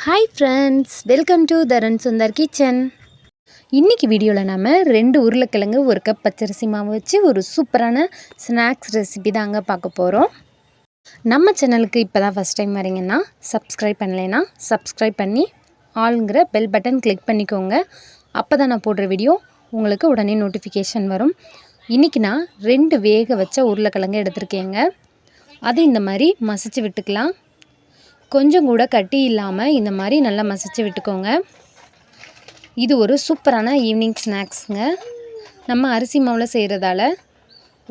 Hi friends, welcome to Tharan Sundar kitchen. இன்றைக்கி வீடியோவில் நம்ம 2 உருளைக்கிழங்கு 1 கப் பச்சரிசி மாவு வச்சு ஒரு சூப்பரான ஸ்நாக்ஸ் ரெசிபி தாங்க பார்க்க போகிறோம். நம்ம சேனலுக்கு இப்போ தான் ஃபஸ்ட் டைம் வரீங்கன்னா சப்ஸ்கிரைப் பண்ணலைன்னா சப்ஸ்கிரைப் பண்ணி ஆளுங்கிற பெல் பட்டன் கிளிக் பண்ணிக்கோங்க. அப்போ தான் நான் போடுற வீடியோ உங்களுக்கு உடனே நோட்டிஃபிகேஷன் வரும். இன்றைக்கி நான் 2 வேக வச்ச உருளைக்கிழங்கு எடுத்திருக்கேங்க. அது இந்த மாதிரி மசிச்சு விட்டுக்கலாம். கொஞ்சம் கூட கட்டி இல்லாமல் இந்த மாதிரி நல்லா மசிச்சு விட்டுக்கோங்க. இது ஒரு சூப்பரான ஈவினிங் ஸ்நாக்ஸுங்க. நம்ம அரிசி மாவில் செய்கிறதால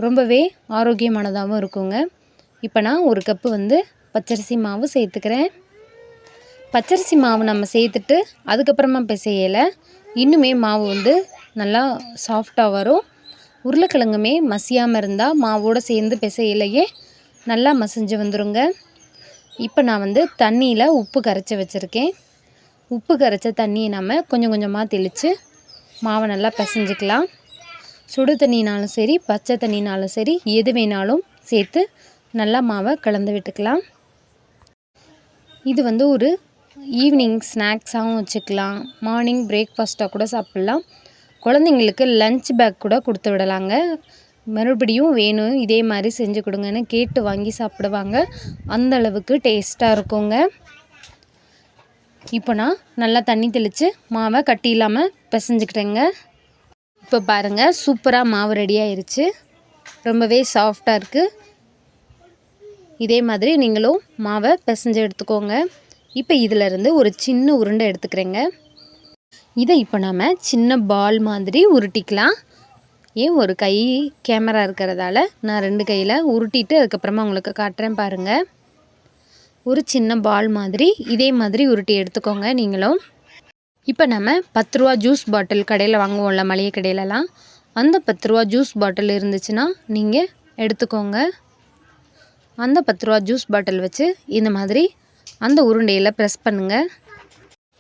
ரொம்பவே ஆரோக்கியமானதாகவும் இருக்குங்க. இப்போ நான் 1 கப்பு பச்சரிசி மாவு சேர்த்துக்கிறேன். பச்சரிசி மாவு நம்ம சேர்த்துட்டு அதுக்கப்புறமா பிசையலை இன்னுமே மாவு நல்லா சாஃப்டாக வரும். உருளைக்கிழங்குமே மசியாமல் இருந்தால் மாவோடு சேர்ந்து பிசையிலையே நல்லா மசிஞ்சு வந்துடுங்க. இப்போ நான் தண்ணியில் உப்பு கரைச்சி வச்சுருக்கேன். உப்பு கரைச்ச தண்ணியை நம்ம கொஞ்சம் கொஞ்சமாக தெளித்து மாவை நல்லா பிசைஞ்சிக்கலாம். சுடு தண்ணினாலும் சரி பச்சை தண்ணினாலும் சரி எது வேணாலும் சேர்த்து நல்லா மாவை கலந்து விட்டுக்கலாம். இது ஒரு ஈவினிங் ஸ்நாக்ஸாகவும் வச்சுக்கலாம். மார்னிங் பிரேக்ஃபாஸ்ட்டாக கூட சாப்பிட்லாம். குழந்தைங்களுக்கு லஞ்ச் பேக் கூட கொடுத்து விடலாங்க. மறுபடியும் வேணும் இதே மாதிரி செஞ்சு கொடுங்கன்னு கேட்டு வாங்கி சாப்பிடுவாங்க. அந்த அளவுக்கு டேஸ்ட்டாக இருக்குங்க. இப்போ நான் நல்லா தண்ணி தெளித்து மாவை கட்டி இல்லாமல் பிசைஞ்சுக்கிட்டேங்க. இப்போ பாருங்கள், சூப்பராக மாவு ரெடி ஆயிடுச்சு. ரொம்பவே சாஃப்டாக இருக்குது. இதே மாதிரி நீங்களும் மாவை பிசைஞ்சு எடுத்துக்கோங்க. இப்போ இதிலேருந்து ஒரு சின்ன உருண்டை எடுத்துக்கிறேங்க. இதை இப்போ நம்ம சின்ன பால் மாதிரி உருட்டிக்கலாம். ஒரு கை கேமரா இருக்கிறதால நான் 2 கையில் உருட்டிட்டு அதுக்கப்புறமா உங்களுக்கு காட்டுறேன் பாருங்கள். ஒரு சின்ன பால் மாதிரி இதே மாதிரி உருட்டி எடுத்துக்கோங்க நீங்களும். இப்போ நம்ம 10 ரூபா ஜூஸ் பாட்டில் கடையில் வாங்குவோம்ல, மளிகை கடையிலலாம், அந்த 10 ரூபா ஜூஸ் பாட்டில் இருந்துச்சுன்னா நீங்கள் எடுத்துக்கோங்க. அந்த 10 ரூபா ஜூஸ் பாட்டில் வச்சு இந்த மாதிரி அந்த உருண்டையில் ப்ரெஸ் பண்ணுங்கள்.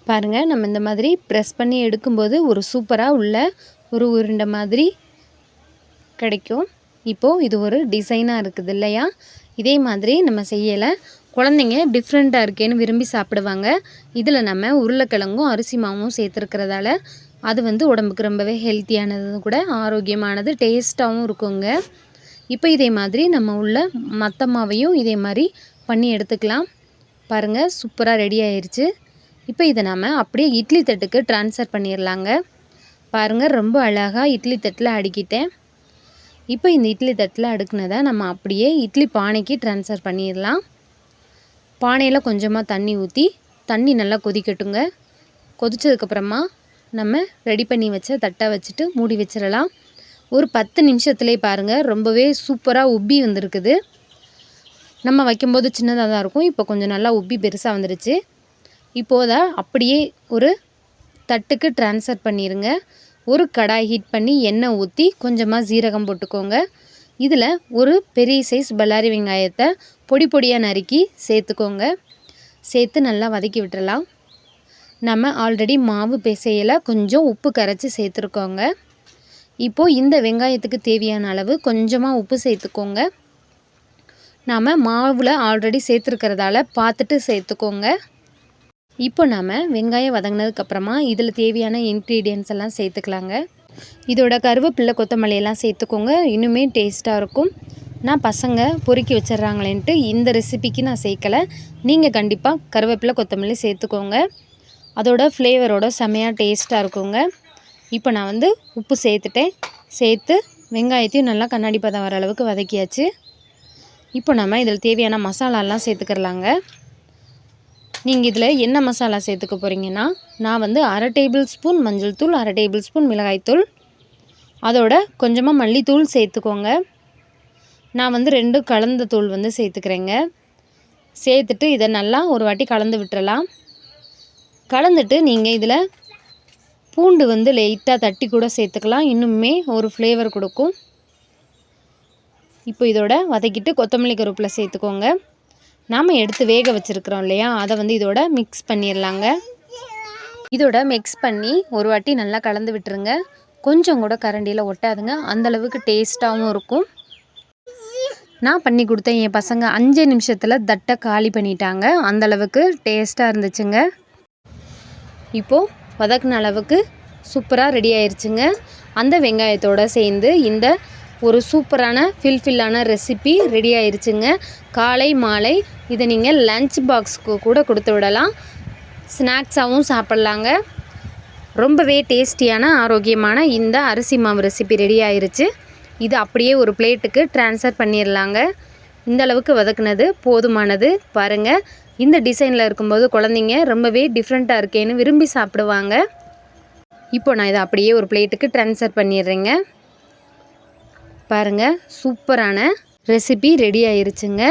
பாருங்கள், நம்ம இந்த மாதிரி ப்ரெஸ் பண்ணி எடுக்கும்போது ஒரு சூப்பராக உள்ள ஒரு உருண்டை மாதிரி கிடைக்கும். இப்போது இது ஒரு டிசைனாக இருக்குது இல்லையா? இதே மாதிரி நம்ம செய்யலை. குழந்தைங்க டிஃப்ரெண்ட்டாக இருக்கேன்னு விரும்பி சாப்பிடுவாங்க. இதில் நம்ம உருளைக்கிழங்கும் அரிசி மாவும் சேர்த்துருக்கிறதால அது உடம்புக்கு ரொம்பவே ஹெல்த்தியானது கூட, ஆரோக்கியமானது, டேஸ்ட்டாகவும் இருக்குங்க. இப்போ இதே மாதிரி நம்ம உள்ள மற்ற மாவையும் இதே மாதிரி பண்ணி எடுத்துக்கலாம். பாருங்கள், சூப்பராக ரெடி ஆயிடுச்சு. இப்போ இதை நம்ம அப்படியே இட்லி தட்டுக்கு ட்ரான்ஸ்ஃபர் பண்ணிடலாங்க. பாருங்கள், ரொம்ப அழகாக இட்லி தட்டில் அடுக்கிட்டேன். இப்போ இந்த இட்லி தட்டில் அடுக்குனதை நம்ம அப்படியே இட்லி பானைக்கு ட்ரான்ஸ்ஃபர் பண்ணிடலாம். பானையில் கொஞ்சமாக தண்ணி ஊற்றி தண்ணி நல்லா கொதிக்கட்டுங்க. கொதித்ததுக்கப்புறமா நம்ம ரெடி பண்ணி வச்ச தட்டை வச்சுட்டு மூடி வச்சிடலாம். ஒரு 10 நிமிஷத்துலேயே பாருங்கள், ரொம்பவே சூப்பராக உப்பி வந்திருக்குது. நம்ம வைக்கும்போது சின்னதாக தான் இருக்கும். இப்போ கொஞ்சம் நல்லா உப்பி பெருசாக வந்துடுச்சு. இப்போதை அப்படியே ஒரு தட்டுக்கு ட்ரான்ஸ்ஃபர் பண்ணிடுங்க. ஒரு கடாய் ஹீட் பண்ணி எண்ணெய் ஊற்றி கொஞ்சமாக சீரகம் போட்டுக்கோங்க. இதில் ஒரு பெரிய சைஸ் பல்லாரி வெங்காயத்தை பொடி பொடியாக நறுக்கி சேர்த்துக்கோங்க. சேர்த்து நல்லா வதக்கி விட்டுறலாம். நம்ம ஆல்ரெடி மாவு பிசையில் கொஞ்சம் உப்பு கரைச்சி சேர்த்துருக்கோங்க. இப்போது இந்த வெங்காயத்துக்கு தேவையான அளவு கொஞ்சமாக உப்பு சேர்த்துக்கோங்க. நாம் மாவில் ஆல்ரெடி சேர்த்துருக்கிறதால பார்த்துட்டு சேர்த்துக்கோங்க. இப்போ நாம் வெங்காயம் வதங்கினதுக்கப்புறமா இதில் தேவையான இன்க்ரீடியன்ட்ஸ் எல்லாம் சேர்த்துக்கலாங்க. இதோட கருவேப்பிலை கொத்தமல்லியெல்லாம் சேர்த்துக்கோங்க. இன்னுமே டேஸ்ட்டாக இருக்கும். நான் பசங்க பொறுக்கி வச்சிட்றாங்களேன்ட்டு இந்த ரெசிபிக்கு நான் சேர்க்கலை. நீங்கள் கண்டிப்பாக கருவேப்பிலை கொத்தமல்லி சேர்த்துக்கோங்க. அதோட ஃப்ளேவரோட செமையாக டேஸ்ட்டாக இருக்குங்க. இப்போ நான் உப்பு சேர்த்துட்டேன். சேர்த்து வெங்காயத்தையும் நல்லா கண்ணாடி பதம் வர அளவுக்கு வதக்கியாச்சு. இப்போ நம்ம இதில் தேவையான மசாலாலாம் சேர்த்துக்கிறலாங்க. நீங்கள் இதில் என்ன மசாலா சேர்த்துக்க போகிறீங்கன்னா, நான் 1/2 டேபிள் ஸ்பூன் மஞ்சள் தூள், 1/2 டேபிள் ஸ்பூன் மிளகாய்த்தூள், அதோட கொஞ்சமாக மல்லித்தூள் சேர்த்துக்கோங்க. நான் 2 கலந்த தூள் சேர்த்துக்கிறேங்க. சேர்த்துட்டு இதை நல்லா ஒரு வாட்டி கலந்து விட்டுறலாம். கலந்துட்டு நீங்கள் இதில் பூண்டு லைட்டாக தட்டி கூட சேர்த்துக்கலாம். இன்னுமே ஒரு ஃப்ளேவர் கொடுக்கும். இப்போ இதோட வதக்கிட்டு கொத்தமல்லி கருவேப்பிலை சேர்த்துக்கோங்க. நாம் எடுத்து வேக வச்சுருக்கிறோம் இல்லையா, அதை இதோட மிக்ஸ் பண்ணிடலாங்க. இதோட மிக்ஸ் பண்ணி ஒரு வாட்டி நல்லா கலந்து விட்டுருங்க. கொஞ்சம் கூட கரண்டியில் ஒட்டாதுங்க. அந்தளவுக்கு டேஸ்ட்டாகவும் இருக்கும். நான் பண்ணி கொடுத்தேன். என் பசங்க 5 நிமிஷத்தில் தட்டை காலி பண்ணிட்டாங்க. அந்தளவுக்கு டேஸ்ட்டாக இருந்துச்சுங்க. இப்போது வதக்கின அளவுக்கு சூப்பராக ரெடி ஆயிடுச்சுங்க. அந்த வெங்காயத்தோடு சேர்ந்து இந்த ஒரு சூப்பரான ஃபில்லான ரெசிபி ரெடி ஆயிடுச்சுங்க. காலை மாலை இதை நீங்கள் லஞ்ச் பாக்ஸுக்கு கூட கொடுத்து விடலாம், ஸ்நாக்ஸாகவும் சாப்பிட்லாங்க. ரொம்பவே டேஸ்டியான ஆரோக்கியமான இந்த அரிசி மாவு ரெசிபி ரெடி ஆயிருச்சு. இது அப்படியே ஒரு பிளேட்டுக்கு ட்ரான்ஸ்ஃபர் பண்ணிடலாங்க. இந்த அளவுக்கு வதக்குனது போதுமானது. பாருங்கள், இந்த டிசைனில் இருக்கும்போது குழந்தைங்க ரொம்பவே டிஃப்ரெண்ட்டாக இருக்கேன்னு விரும்பி சாப்பிடுவாங்க. இப்போ நான் இதை அப்படியே ஒரு பிளேட்டுக்கு ட்ரான்ஸ்ஃபர் பண்ணிடுறேங்க. பாருங்கள், சூப்பரான ரெசிபி ரெடி ஆயிருச்சுங்க.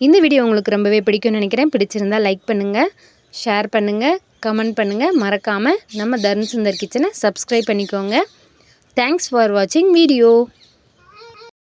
இந்த வீடியோ உங்களுக்கு ரொம்பவே பிடிக்கும்னு நினைக்கிறேன். பிடிச்சிருந்தால் லைக் பண்ணுங்கள், ஷேர் பண்ணுங்கள், கமெண்ட் பண்ணுங்கள். மறக்காமல் நம்ம தர்மசுந்தர் கிச்சனை சப்ஸ்கிரைப் பண்ணிக்கோங்க. தேங்க்ஸ் ஃபார் வாட்சிங் வீடியோ.